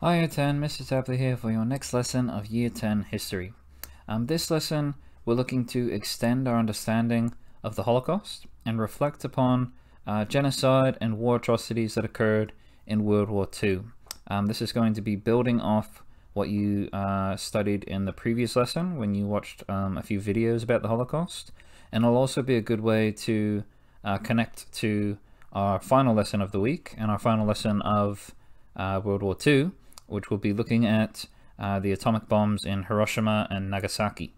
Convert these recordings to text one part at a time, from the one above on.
Hi Year 10, Mr. Tapley here for your next lesson of Year 10 History. This lesson we're looking to extend our understanding of the Holocaust and reflect upon genocide and war atrocities that occurred in World War II. This is going to be building off what you studied in the previous lesson when you watched a few videos about the Holocaust, and it'll also be a good way to connect to our final lesson of the week and our final lesson of World War II, which will be looking at the atomic bombs in Hiroshima and Nagasaki.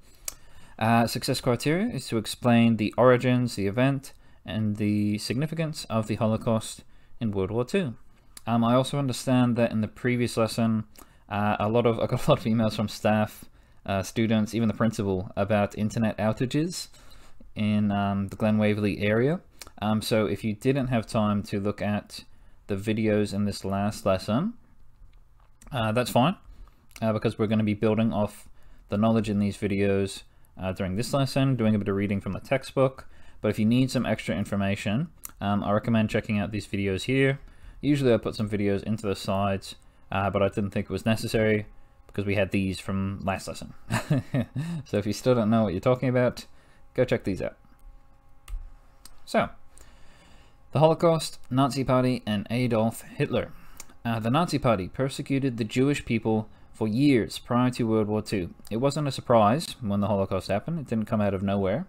Success criteria is to explain the origins, the event, and the significance of the Holocaust in World War II. I also understand that in the previous lesson, I got a lot of emails from staff, students, even the principal, about internet outages in the Glen Waverley area. So if you didn't have time to look at the videos in this last lesson, that's fine, because we're going to be building off the knowledge in these videos during this lesson, doing a bit of reading from the textbook. But if you need some extra information, I recommend checking out these videos here. Usually I put some videos into the slides, but I didn't think it was necessary because we had these from last lesson. So if you still don't know what you're talking about, go check these out. So, the Holocaust, Nazi Party, and Adolf Hitler. The Nazi Party persecuted the Jewish people for years prior to World War II. It wasn't a surprise when the Holocaust happened. It didn't come out of nowhere.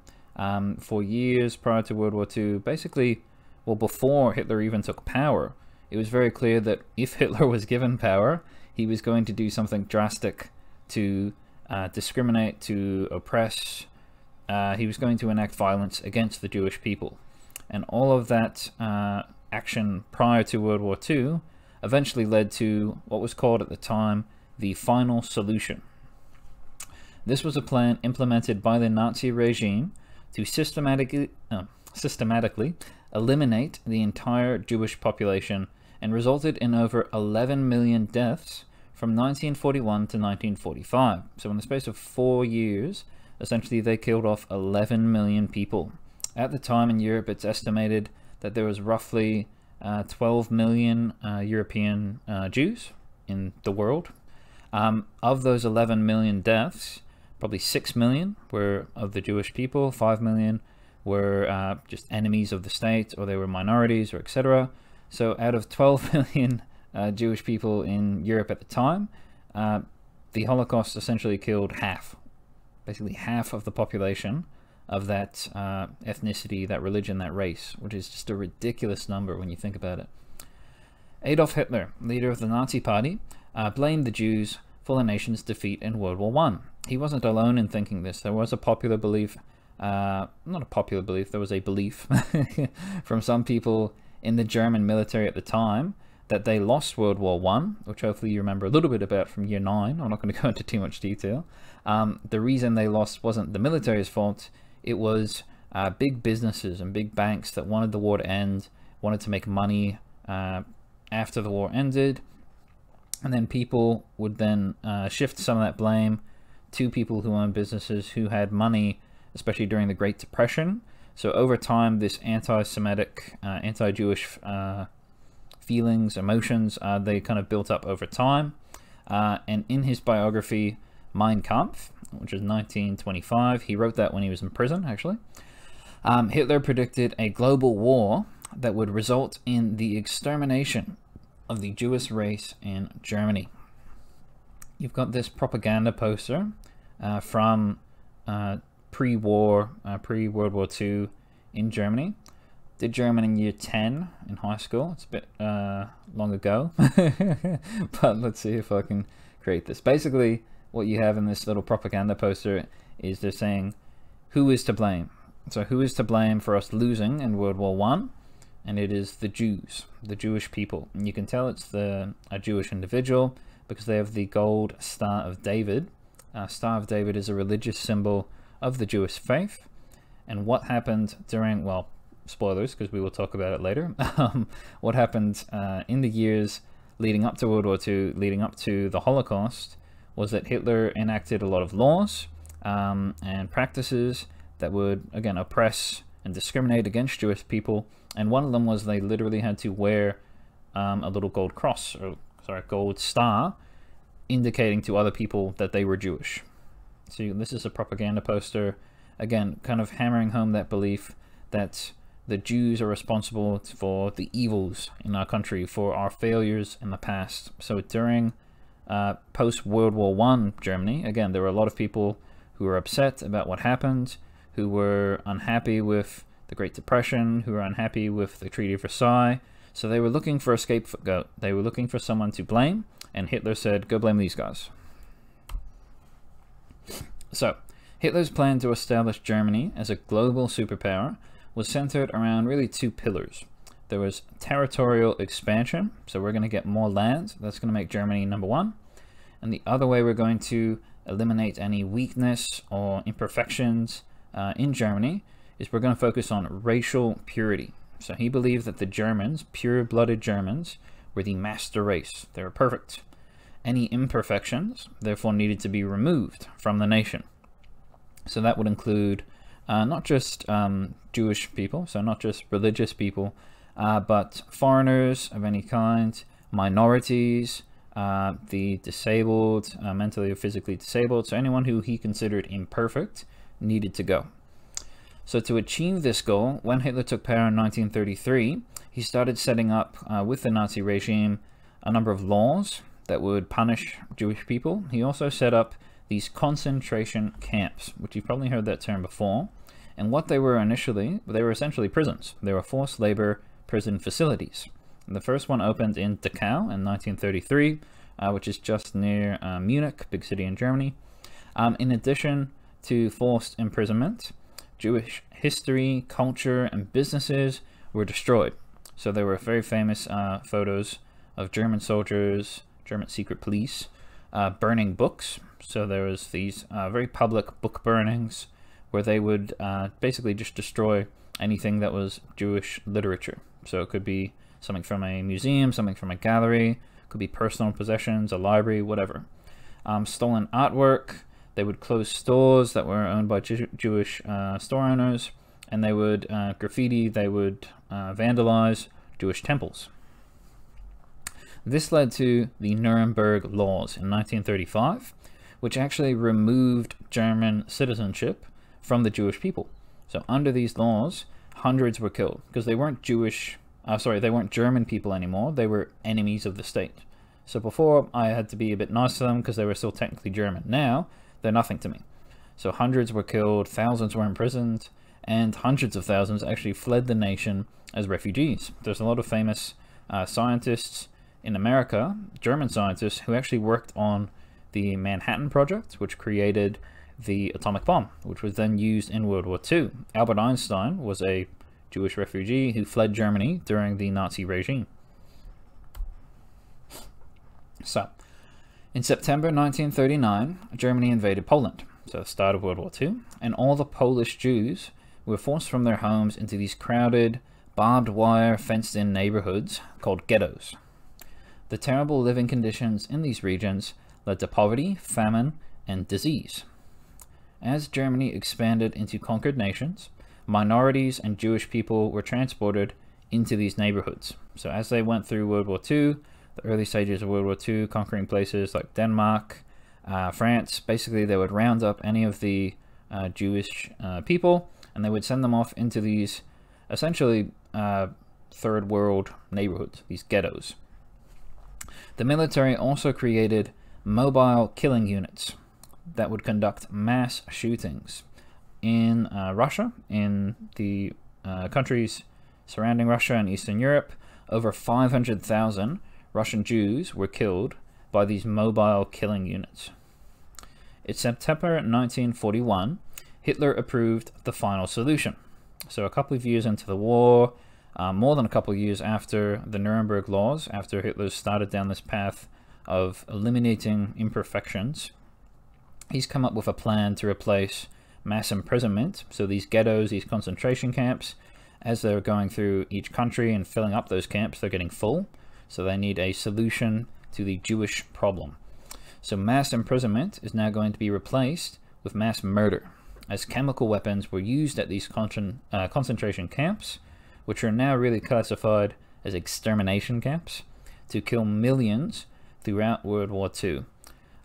For years prior to World War II, basically, well, before Hitler even took power, it was very clear that if Hitler was given power, he was going to do something drastic to discriminate, to oppress. He was going to enact violence against the Jewish people. And all of that action prior to World War II eventually led to what was called at the time the Final Solution. This was a plan implemented by the Nazi regime to systematically eliminate the entire Jewish population and resulted in over 11 million deaths from 1941 to 1945. So in the space of 4 years, essentially they killed off 11 million people. At the time in Europe, it's estimated that there was roughly 12 million European Jews in the world. Of those 11 million deaths, probably 6 million were of the Jewish people, 5 million were just enemies of the state, or they were minorities, or etc. So out of 12 million Jewish people in Europe at the time, the Holocaust essentially killed half, basically half of the population of that ethnicity, that religion, that race, which is just a ridiculous number when you think about it. Adolf Hitler, leader of the Nazi Party, blamed the Jews for the nation's defeat in World War I. He wasn't alone in thinking this. There was a popular belief, not a popular belief, there was a belief from some people in the German military at the time that they lost World War I, which hopefully you remember a little bit about from year 9. I'm not going to go into too much detail. The reason they lost wasn't the military's fault. It was big businesses and big banks that wanted the war to end, wanted to make money after the war ended, and then people would then shift some of that blame to people who owned businesses who had money, especially during the Great Depression. So over time, this anti-Semitic, anti-Jewish feelings, emotions, they kind of built up over time. And in his biography, Mein Kampf, which is 1925, he wrote that when he was in prison, actually. Hitler predicted a global war that would result in the extermination of the Jewish race in Germany. You've got this propaganda poster from pre-war, pre-World War II in Germany. Did German in year 10 in high school. It's a bit long ago, but let's see if I can create this. Basically, what you have in this little propaganda poster is they're saying, who is to blame? So who is to blame for us losing in World War I? And it is the Jews, the Jewish people. And you can tell it's a Jewish individual because they have the gold Star of David. Star of David is a religious symbol of the Jewish faith. And what happened during, well, spoilers, because we will talk about it later. What happened in the years leading up to World War II, leading up to the Holocaust, was that Hitler enacted a lot of laws and practices that would, again, oppress and discriminate against Jewish people. And one of them was they literally had to wear a little gold cross or gold star, indicating to other people that they were Jewish. So this is a propaganda poster, again, kind of hammering home that belief that the Jews are responsible for the evils in our country, for our failures in the past. So during post-World War I Germany, again, there were a lot of people who were upset about what happened, who were unhappy with the Great Depression, who were unhappy with the Treaty of Versailles. So they were looking for a scapegoat. They were looking for someone to blame, and Hitler said, go blame these guys. So Hitler's plan to establish Germany as a global superpower was centered around really two pillars. There was territorial expansion, so we're going to get more land. That's going to make Germany number one. And the other way we're going to eliminate any weakness or imperfections in Germany is we're going to focus on racial purity. So he believed that the Germans, pure-blooded Germans, were the master race. They were perfect. Any imperfections, therefore, needed to be removed from the nation. So that would include not just Jewish people, so not just religious people, but foreigners of any kind, minorities, the disabled, mentally or physically disabled. So anyone who he considered imperfect needed to go. So to achieve this goal, when Hitler took power in 1933, he started setting up, with the Nazi regime, a number of laws that would punish Jewish people. He also set up these concentration camps, which you've probably heard that term before. And what they were initially, they were essentially prisons. They were forced labor prison facilities. And the first one opened in Dachau in 1933, which is just near Munich, big city in Germany. In addition to forced imprisonment, Jewish history, culture, and businesses were destroyed. So there were very famous photos of German soldiers, German secret police, burning books. So there was these very public book burnings where they would basically just destroy anything that was Jewish literature. So it could be something from a museum, something from a gallery, could be personal possessions, a library, whatever. Stolen artwork. They would close stores that were owned by Jewish store owners, and they would graffiti, they would vandalize Jewish temples. This led to the Nuremberg Laws in 1935, which actually removed German citizenship from the Jewish people. So under these laws, hundreds were killed because they weren't they weren't German people anymore. They were enemies of the state. So before, I had to be a bit nice to them because they were still technically German. Now, they're nothing to me. So hundreds were killed, thousands were imprisoned, and hundreds of thousands actually fled the nation as refugees. There's a lot of famous scientists in America, German scientists, who actually worked on the Manhattan Project, which created the atomic bomb, which was then used in World War II. Albert Einstein was a Jewish refugee who fled Germany during the Nazi regime. So, in September 1939, Germany invaded Poland, so the start of World War II, and all the Polish Jews were forced from their homes into these crowded, barbed wire, fenced-in neighborhoods called ghettos. The terrible living conditions in these regions led to poverty, famine, and disease. As Germany expanded into conquered nations, minorities and Jewish people were transported into these neighborhoods. So as they went through World War II, the early stages of World War II, conquering places like Denmark, France, basically they would round up any of the Jewish people, and they would send them off into these essentially third world neighborhoods, these ghettos. The military also created mobile killing units that would conduct mass shootings in Russia, in the countries surrounding Russia and Eastern Europe. Over 500,000 Russian Jews were killed by these mobile killing units. In September 1941, Hitler approved the final solution. So a couple of years into the war, more than a couple of years after the Nuremberg Laws, after Hitler started down this path of eliminating imperfections, he's come up with a plan to replace mass imprisonment, so these ghettos, these concentration camps, as they're going through each country and filling up those camps, they're getting full. So they need a solution to the Jewish problem. So mass imprisonment is now going to be replaced with mass murder, as chemical weapons were used at these concentration camps, which are now really classified as extermination camps, to kill millions throughout World War II.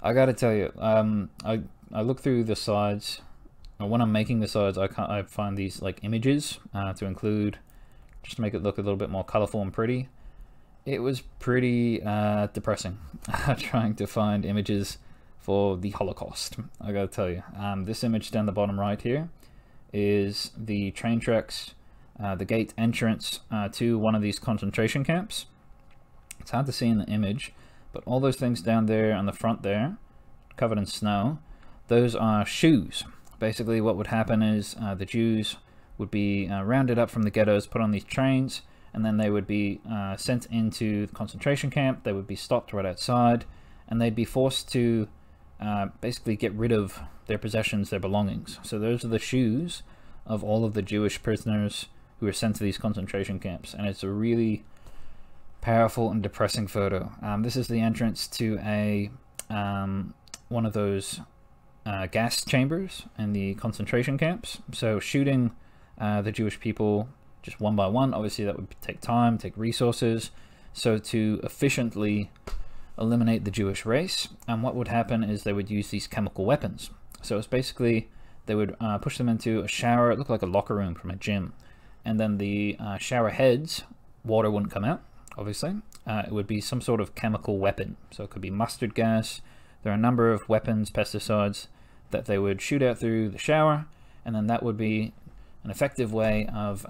I gotta tell you, I look through the sides, and when I'm making the sides, I find these like images to include, just to make it look a little bit more colorful and pretty. It was pretty depressing trying to find images for the Holocaust. I gotta tell you, this image down the bottom right here is the train tracks, the gate entrance to one of these concentration camps. It's hard to see in the image, but all those things down there on the front there, covered in snow, those are shoes. Basically what would happen is the Jews would be rounded up from the ghettos, put on these trains, and then they would be sent into the concentration camp. They would be stopped right outside, and they'd be forced to basically get rid of their possessions, their belongings. So those are the shoes of all of the Jewish prisoners who were sent to these concentration camps, and it's a really powerful and depressing photo. This is the entrance to a one of those gas chambers in the concentration camps. So shooting the Jewish people just one by one, obviously that would take time, take resources. So to efficiently eliminate the Jewish race, and what would happen is they would use these chemical weapons. So it's basically they would push them into a shower. It looked like a locker room from a gym, and then the shower heads, water wouldn't come out, obviously. It would be some sort of chemical weapon. So it could be mustard gas. There are a number of weapons, pesticides, that they would shoot out through the shower, and then that would be an effective way of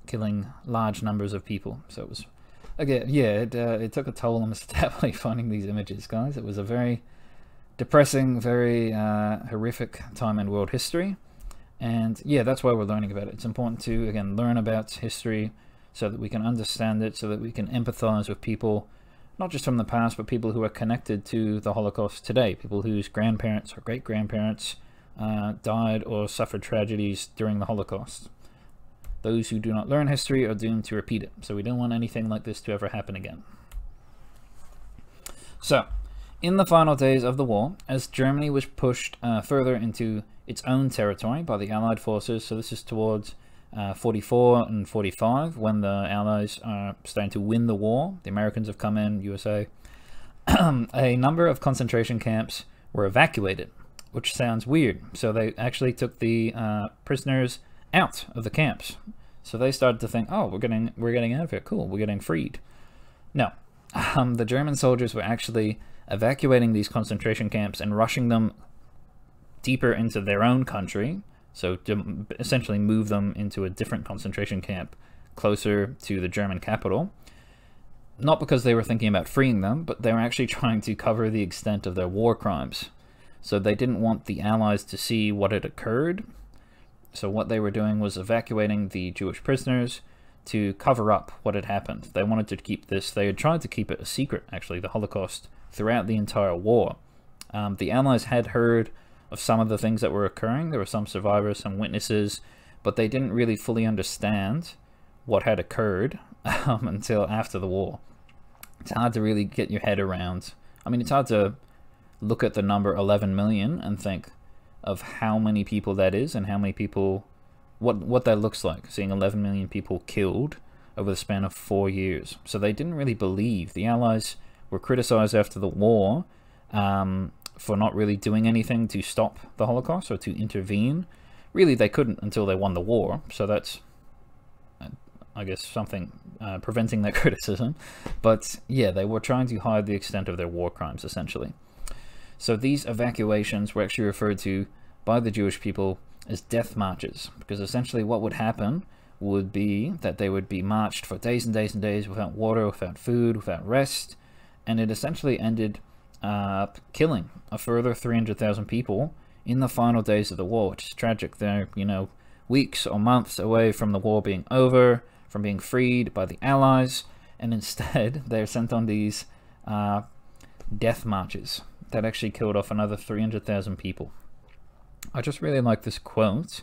killing large numbers of people. So it was, again, yeah, it took a toll on us definitely finding these images, guys. It was a very depressing, very horrific time in world history, and yeah, that's why we're learning about it. It's important to, again, learn about history so that we can understand it, so that we can empathize with people, not just from the past, but people who are connected to the Holocaust today, people whose grandparents or great-grandparents died or suffered tragedies during the Holocaust. Those who do not learn history are doomed to repeat it, so we don't want anything like this to ever happen again. So, in the final days of the war, as Germany was pushed further into its own territory by the Allied forces, so this is towards 44 and 45, when the Allies are starting to win the war, the Americans have come in, USA, a number of concentration camps were evacuated, which sounds weird. So they actually took the prisoners out of the camps. So they started to think, oh, we're getting out of here, cool, we're getting freed. No, the German soldiers were actually evacuating these concentration camps and rushing them deeper into their own country, so to essentially move them into a different concentration camp closer to the German capital. Not because they were thinking about freeing them, but they were actually trying to cover the extent of their war crimes. So they didn't want the Allies to see what had occurred. So what they were doing was evacuating the Jewish prisoners to cover up what had happened. They wanted to keep this, they had tried to keep it a secret, actually, the Holocaust, throughout the entire war. The Allies had heard of some of the things that were occurring. There were some survivors, some witnesses, but they didn't really fully understand what had occurred until after the war. It's hard to really get your head around. I mean, it's hard to look at the number 11 million and think of how many people that is and how many people, what that looks like, seeing 11 million people killed over the span of 4 years. So they didn't really believe. The Allies were criticized after the war for not really doing anything to stop the Holocaust or to intervene. Really, they couldn't until they won the war, so that's, I guess, something preventing that criticism. But yeah, they were trying to hide the extent of their war crimes, essentially. So these evacuations were actually referred to by the Jewish people as death marches, because essentially what would happen would be that they would be marched for days and days and days without water, without food, without rest, and it essentially ended up killing a further 300,000 people in the final days of the war, which is tragic. They're, you know, weeks or months away from the war being over, from being freed by the Allies, and instead they're sent on these death marches that actually killed off another 300,000 people. I just really like this quote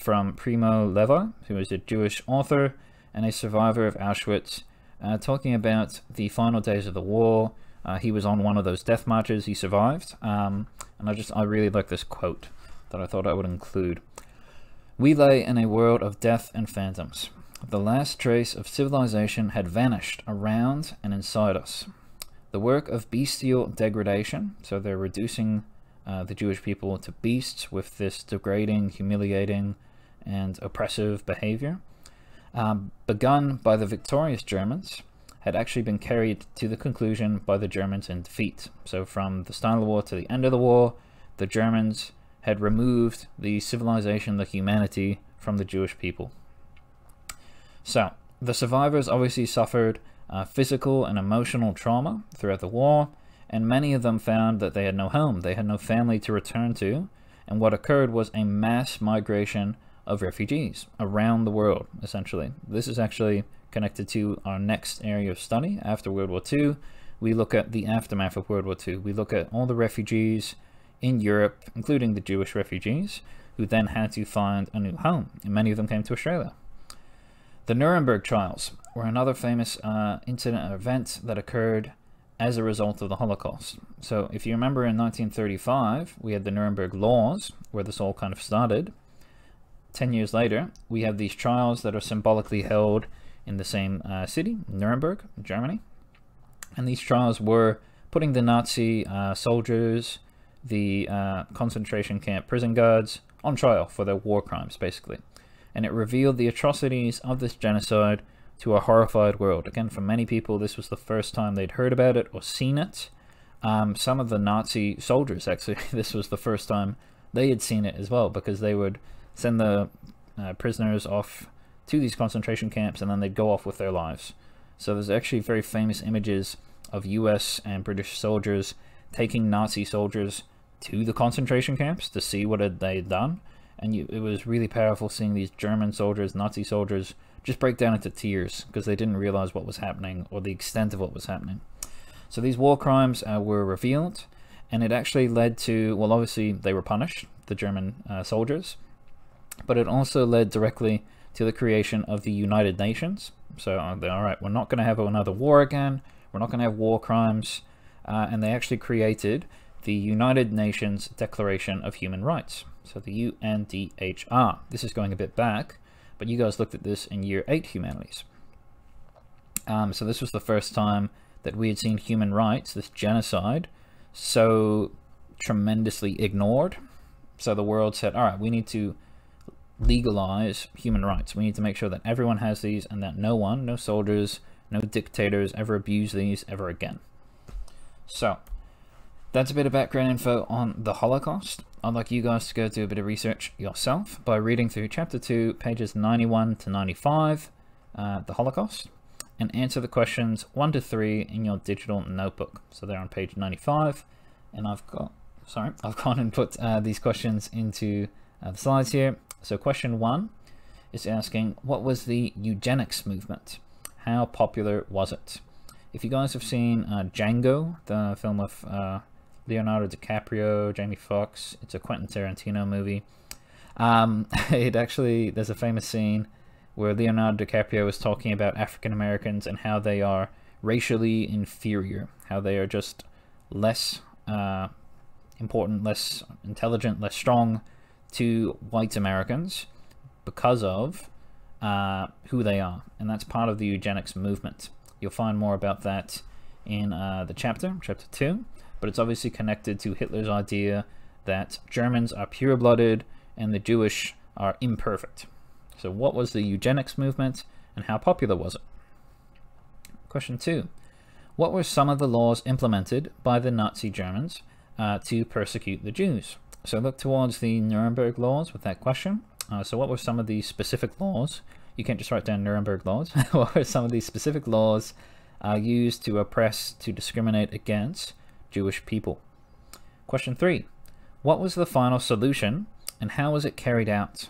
from Primo Levi, who is a Jewish author and a survivor of Auschwitz, talking about the final days of the war. He was on one of those death marches. He survived, and I really like this quote that I thought I would include. "We lay in a world of death and phantoms. The last trace of civilization had vanished around and inside us. the work of bestial degradation, so they're reducing the Jewish people to beasts with this degrading, humiliating, and oppressive behavior, begun by the victorious Germans, had actually been carried to the conclusion by the Germans in defeat. So from the start of the war to the end of the war, the Germans had removed the civilization, the humanity, from the Jewish people. So the survivors obviously suffered physical and emotional trauma throughout the war, and many of them found that they had no home, they had no family to return to, and what occurred was a mass migration of refugees around the world, essentially. This is actually connected to our next area of study after World War II. We look at the aftermath of World War II. We look at all the refugees in Europe, including the Jewish refugees, who then had to find a new home, and many of them came to Australia. The Nuremberg trials were another famous incident or event that occurred as a result of the Holocaust. So if you remember, in 1935, we had the Nuremberg laws, where this all kind of started. 10 years later, we have these trials that are symbolically held in the same city, Nuremberg, Germany. And these trials were putting the Nazi soldiers, the concentration camp prison guards, on trial for their war crimes, basically. And it revealed the atrocities of this genocide to a horrified world. Again, for many people, this was the first time they'd heard about it or seen it. Some of the Nazi soldiers, actually, this was the first time they had seen it as well, because they would send the prisoners off to these concentration camps, and then they'd go off with their lives. So there's actually very famous images of US and British soldiers taking Nazi soldiers to the concentration camps to see what they had done. And it was really powerful seeing these German soldiers, Nazi soldiers, just break down into tears because they didn't realize what was happening or the extent of what was happening. So these war crimes were revealed, and it actually led to, well, obviously they were punished, the German soldiers, but it also led directly to the creation of the United Nations. So all right, we're not going to have another war again, we're not going to have war crimes, and they actually created the United Nations Declaration of Human Rights, so the UNDHR. This is going a bit back, but you guys looked at this in year 8 humanities. So this was the first time that we had seen human rights, this genocide, so tremendously ignored. So the world said, all right, we need to legalize human rights. We need to make sure that everyone has these and that no one, no soldiers, no dictators ever abuse these ever again. So that's a bit of background info on the Holocaust. I'd like you guys to go do a bit of research yourself by reading through chapter 2, pages 91 to 95, the Holocaust, and answer the questions 1 to 3 in your digital notebook. So they're on page 95, and I've gone and put these questions into the slides here. So question 1 is asking, what was the eugenics movement? How popular was it? If you guys have seen Django, the film of Leonardo DiCaprio, Jamie Foxx, it's a Quentin Tarantino movie. There's a famous scene where Leonardo DiCaprio is talking about African Americans and how they are racially inferior, how they are just less important, less intelligent, less strong to white Americans because of who they are. And that's part of the eugenics movement. You'll find more about that in the chapter 2, but it's obviously connected to Hitler's idea that Germans are pure-blooded and the Jewish are imperfect. So what was the eugenics movement and how popular was it? Question 2. What were some of the laws implemented by the Nazi Germans to persecute the Jews? So look towards the Nuremberg laws with that question. So what were some of the specific laws? You can't just write down Nuremberg laws. What were some of these specific laws used to oppress, to discriminate against Jewish people? Question 3. What was the final solution and how was it carried out?